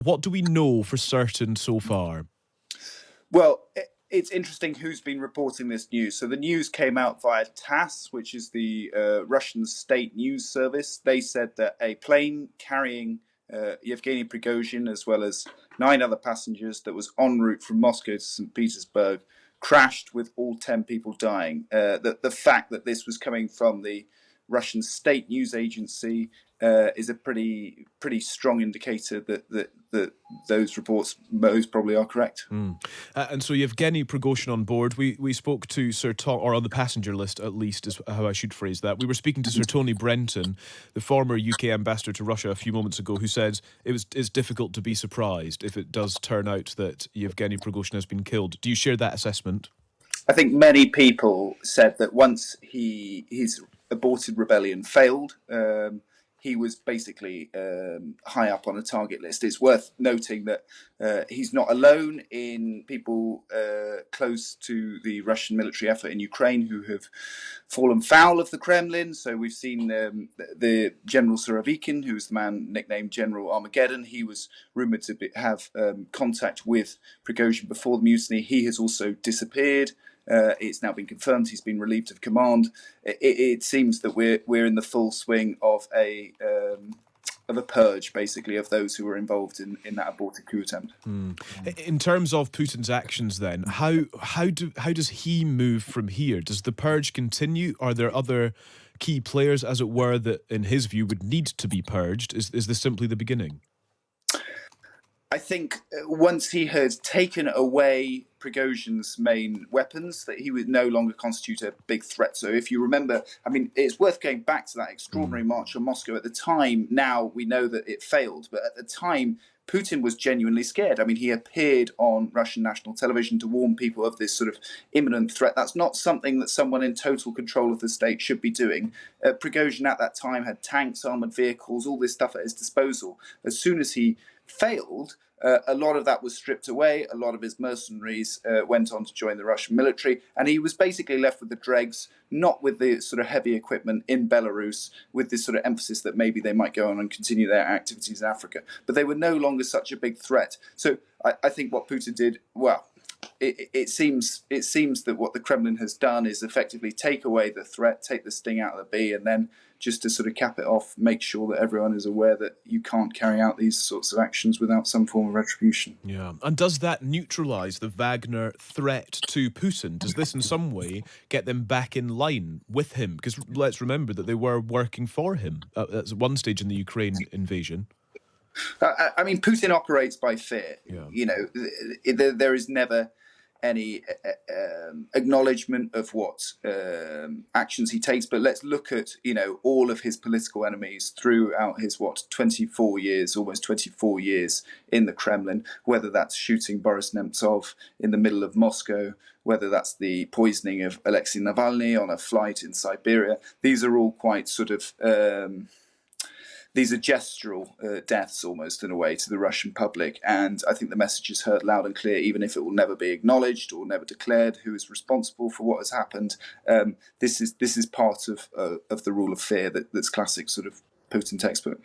What do we know for certain so far? Well, it's interesting who's been reporting this news. So the news came out via TASS, which is the Russian state news service. They said that a plane carrying Yevgeny Prigozhin, as well as 9 other passengers, that was en route from Moscow to St. Petersburg, crashed with all 10 people dying. The fact that this was coming from the Russian state news agency is a pretty strong indicator that those reports most probably are correct. And so Yevgeny Prigozhin on board. We spoke to Sir Tom, or on the passenger list at least, is how I should phrase that. We were speaking to Sir Tony Brenton, the former UK ambassador to Russia, a few moments ago, who said it's difficult to be surprised if it does turn out that Yevgeny Prigozhin has been killed. Do you share that assessment? I think many people said that once his aborted rebellion failed, he was basically high up on a target list. It's worth noting that he's not alone in people close to the Russian military effort in Ukraine who have fallen foul of the Kremlin. So we've seen the General Surovikin, who was the man nicknamed General Armageddon. He was rumoured to have contact with Prigozhin before the mutiny. He has also disappeared. It's now been confirmed he's been relieved of command. It seems that we're in the full swing of a purge, basically, of those who were involved in that aborted coup attempt. In terms of Putin's actions, then, how does he move from here? Does the purge continue? Are there other key players, as it were, that, in his view, would need to be purged? Is this simply the beginning? I think once he had taken away Prigozhin's main weapons, that he would no longer constitute a big threat. So if you remember, I mean, it's worth going back to that extraordinary march on Moscow. At the time, now we know that it failed, but at the time, Putin was genuinely scared. I mean, he appeared on Russian national television to warn people of this sort of imminent threat. That's not something that someone in total control of the state should be doing. Prigozhin at that time had tanks, armored vehicles, all this stuff at his disposal. As soon as he failed, a lot of that was stripped away. A lot of his mercenaries went on to join the Russian military, and he was basically left with the dregs, not with the sort of heavy equipment in Belarus, with this sort of emphasis that maybe they might go on and continue their activities in Africa. But they were no longer such a big threat. So I think what Putin did, well, it seems that what the Kremlin has done is effectively take away the threat, take the sting out of the bee, and then just to sort of cap it off, make sure that everyone is aware that you can't carry out these sorts of actions without some form of retribution. Yeah. And does that neutralise the Wagner threat to Putin? Does this in some way get them back in line with him? Because let's remember that they were working for him at one stage in the Ukraine invasion. I mean, Putin operates by fear. Yeah. You know, there is never any acknowledgement of what actions he takes. But let's look at, you know, all of his political enemies throughout his, 24 years, almost 24 years in the Kremlin, whether that's shooting Boris Nemtsov in the middle of Moscow, whether that's the poisoning of Alexei Navalny on a flight in Siberia. These are all quite sort of... these are gestural deaths, almost, in a way, to the Russian public. And I think the message is heard loud and clear, even if it will never be acknowledged or never declared who is responsible for what has happened. This is part of the rule of fear that's classic sort of Putin textbook.